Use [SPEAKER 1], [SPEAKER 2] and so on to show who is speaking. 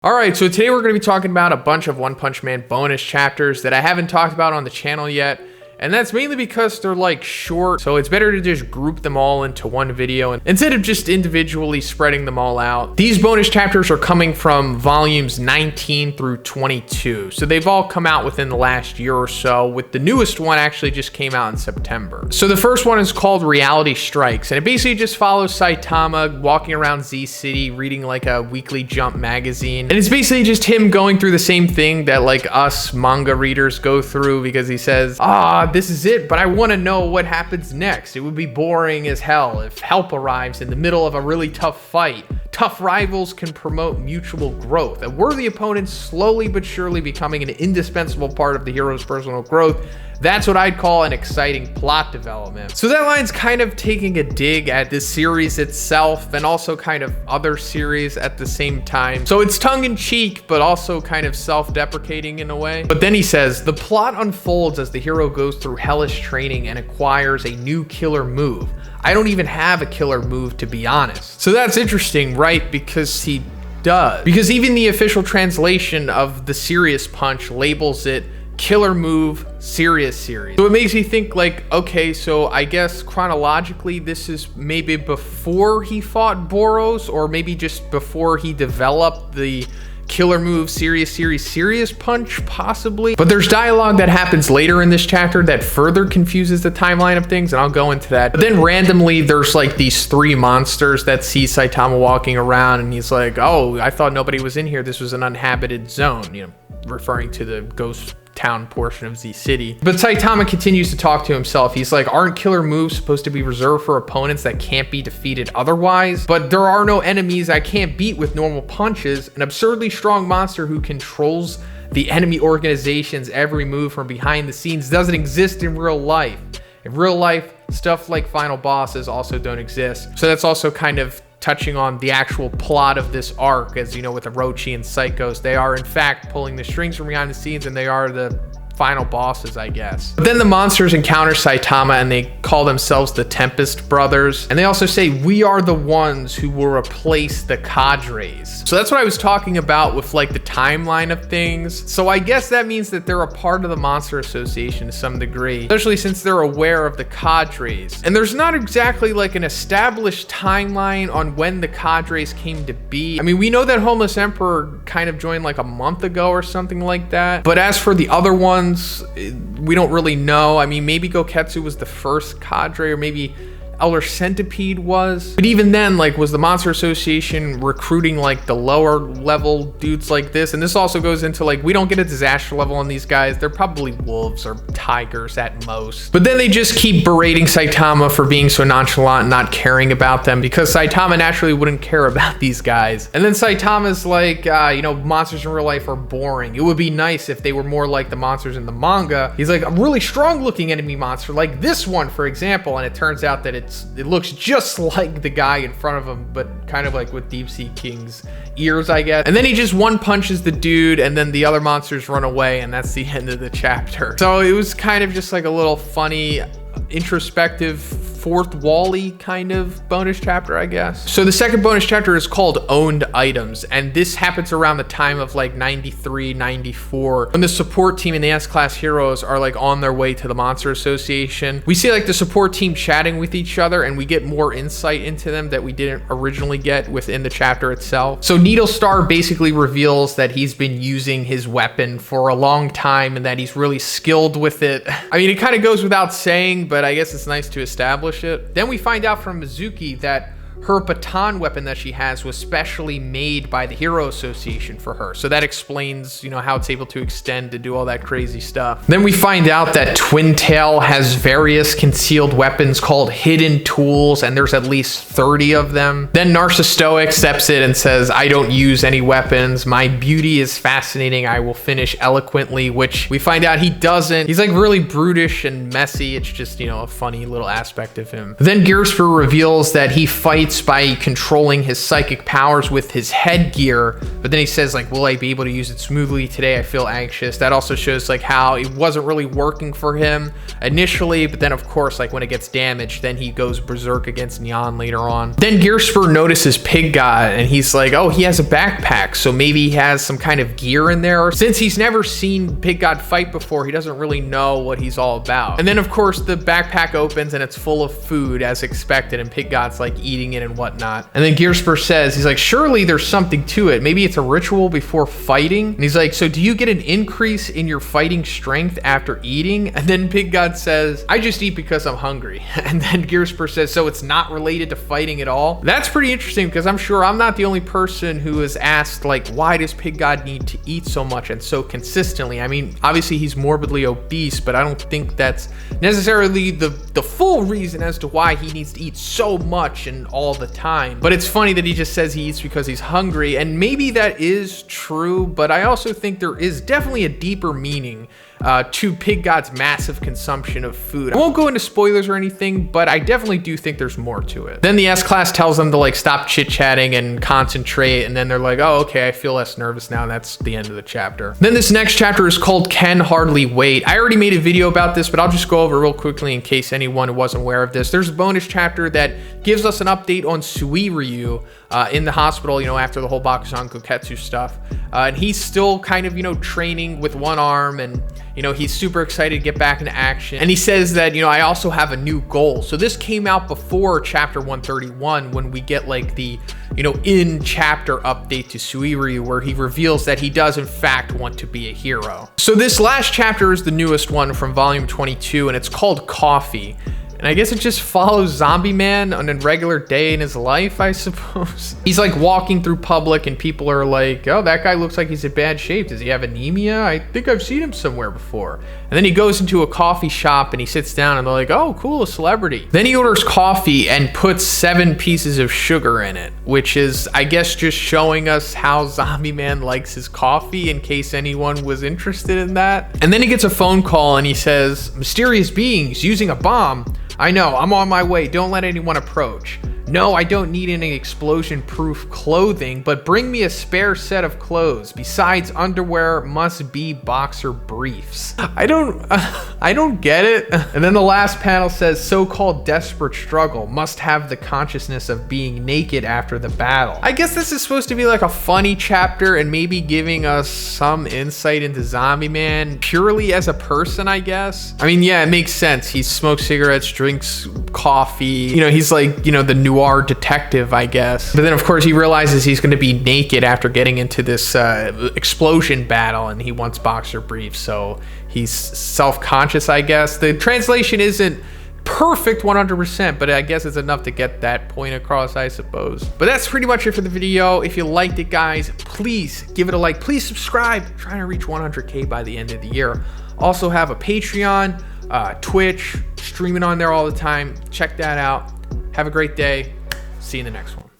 [SPEAKER 1] Alright, so today we're going to be talking about a bunch of One Punch Man bonus chapters that I haven't talked about on the channel yet. And that's mainly because they're like short, so it's better to just group them all into one video instead of just individually spreading them all out. These bonus chapters are coming from volumes 19 through 22. So they've all come out within the last year or so, with the newest one actually just came out in September. So the first one is called Reality Strikes, and it basically just follows Saitama walking around Z City reading like a weekly Jump magazine. And it's basically just him going through the same thing that like us manga readers go through, because he says, this is it, but I want to know what happens next. It would be boring as hell if help arrives in the middle of a really tough fight. Tough rivals can promote mutual growth. A worthy opponent slowly but surely becoming an indispensable part of the hero's personal growth. That's what I'd call an exciting plot development. So that line's kind of taking a dig at this series itself and also kind of other series at the same time. So it's tongue-in-cheek, but also kind of self-deprecating in a way. But then he says, the plot unfolds as the hero goes through hellish training and acquires a new killer move. I don't even have a killer move, to be honest. So that's interesting, right? Because he does. Because even the official translation of the Serious Punch labels it Killer Move Serious Series. So it makes me think like, okay, so I guess chronologically this is maybe before he fought Boros, or maybe just before he developed the Killer Move Serious Series Serious Punch, possibly. But there's dialogue that happens later in this chapter that further confuses the timeline of things, and I'll go into that. But then randomly there's like these three monsters that see Saitama walking around, and he's like, oh, I thought nobody was in here. This was an uninhabited zone, you know, referring to the ghost town portion of Z City. But Saitama continues to talk to himself. He's like, aren't killer moves supposed to be reserved for opponents that can't be defeated otherwise? But there are no enemies I can't beat with normal punches. An absurdly strong monster who controls the enemy organization's every move from behind the scenes doesn't exist in real life. In real life, stuff like final bosses also don't exist. So that's also kind of touching on the actual plot of this arc, as you know, with Orochi and Psychos. They are in fact pulling the strings from behind the scenes, and they are the final bosses, I guess. But then the monsters encounter Saitama and they call themselves the Tempest Brothers. And they also say, we are the ones who will replace the cadres. So that's what I was talking about with like the timeline of things. So I guess that means that they're a part of the Monster Association to some degree, especially since they're aware of the cadres. And there's not exactly like an established timeline on when the cadres came to be. I mean, we know that Homeless Emperor kind of joined like a month ago or something like that. But as for the other ones, we don't really know. I mean, maybe Goketsu was the first cadre, or maybe Elder Centipede was. But even then, like, was the Monster Association recruiting like the lower level dudes like this? And this also goes into like, we don't get a disaster level on these guys. They're probably wolves or tigers at most. But then they just keep berating Saitama for being so nonchalant and not caring about them, because Saitama naturally wouldn't care about these guys. And then Saitama's like, you know, monsters in real life are boring. It would be nice if they were more like the monsters in the manga. He's like, a really strong looking enemy monster like this one, for example. And it turns out that it looks just like the guy in front of him, but kind of like with Deep Sea King's ears, I guess. And then he just one punches the dude, and then the other monsters run away, and that's the end of the chapter. So it was kind of just like a little funny, introspective, fourth wall-y kind of bonus chapter, I guess. So the second bonus chapter is called Owned Items, and this happens around the time of like 93, 94, when the support team and the S-Class heroes are like on their way to the Monster Association. We see like the support team chatting with each other, and we get more insight into them that we didn't originally get within the chapter itself. So Needle Star basically reveals that he's been using his weapon for a long time and that he's really skilled with it. I mean, it kind of goes without saying, but I guess it's nice to establish it. Then we find out from Mizuki that her baton weapon that she has was specially made by the Hero Association for her. So that explains, you know, how it's able to extend to do all that crazy stuff. Then we find out that Twin Tail has various concealed weapons called hidden tools, and there's at least 30 of them. Then Narciso accepts it and says, I don't use any weapons. My beauty is fascinating. I will finish eloquently, which we find out he doesn't. He's like really brutish and messy. It's just, you know, a funny little aspect of him. Then Gearsper reveals that he fights fights by controlling his psychic powers with his headgear, but then he says like, will I be able to use it smoothly today? I feel anxious. That also shows like how it wasn't really working for him initially, but then of course like when it gets damaged, then he goes berserk against Neon later on. Then Gearspur notices Pig God and he's like, oh, he has a backpack, so maybe he has some kind of gear in there. Since he's never seen Pig God fight before, he doesn't really know what he's all about. And then of course the backpack opens and it's full of food as expected, and Pig God's like eating it and whatnot. And then Gearspur says, he's like, surely there's something to it. Maybe it's a ritual before fighting. And he's like, so do you get an increase in your fighting strength after eating? And then Pig God says, I just eat because I'm hungry. And then Gearspur says, so it's not related to fighting at all? That's pretty interesting, because I'm sure I'm not the only person who has asked like, why does Pig God need to eat so much and so consistently? I mean, obviously he's morbidly obese, but I don't think that's necessarily the full reason as to why he needs to eat so much and all the time. But it's funny that he just says he eats because he's hungry, and maybe that is true, but I also think there is definitely a deeper meaning to Pig God's massive consumption of food. I won't go into spoilers or anything, but I definitely do think there's more to it. Then the S-Class tells them to like stop chit-chatting and concentrate, and then they're like, oh, okay, I feel less nervous now. That's the end of the chapter. Then this next chapter is called Can Hardly Wait. I already made a video about this, but I'll just go over real quickly in case anyone wasn't aware of this. There's a bonus chapter that gives us an update on Suiryu in the hospital, you know, after the whole Bakusan Koketsu stuff. And he's still kind of, you know, training with one arm, and you know, he's super excited to get back into action. And he says that, you know, I also have a new goal. So this came out before chapter 131, when we get like the, you know, in chapter update to Suiryu, where he reveals that he does in fact want to be a hero. So this last chapter is the newest one from volume 22, and it's called Coffee. And I guess it just follows Zombie Man on a regular day in his life, I suppose. He's like walking through public and people are like, oh, that guy looks like he's in bad shape. Does he have anemia? I think I've seen him somewhere before. And then he goes into a coffee shop and he sits down and they're like, oh, cool, a celebrity. Then he orders coffee and puts 7 pieces of sugar in it, which is, I guess, just showing us how Zombie Man likes his coffee, in case anyone was interested in that. And then he gets a phone call and he says, mysterious beings using a bomb. I know, I'm on my way. Don't let anyone approach. No, I don't need any explosion-proof clothing, but bring me a spare set of clothes. Besides, underwear must be boxer briefs. I don't get it. And then the last panel says, so-called desperate struggle must have the consciousness of being naked after the battle. I guess this is supposed to be like a funny chapter and maybe giving us some insight into Zombie Man purely as a person, I guess. I mean, yeah, it makes sense. He smokes cigarettes, drinks coffee. You know, he's like, you know, the noir detective, I guess. But then of course he realizes he's going to be naked after getting into this explosion battle, and he wants boxer briefs, so he's self-conscious, I guess. The translation isn't perfect 100%, but I guess it's enough to get that point across, I suppose. But that's pretty much it for the video. If you liked it, guys, please give it a like. Please subscribe. I'm trying to reach 100K by the end of the year. Also have a Patreon, Twitch, streaming on there all the time. Check that out. Have a great day. See you in the next one.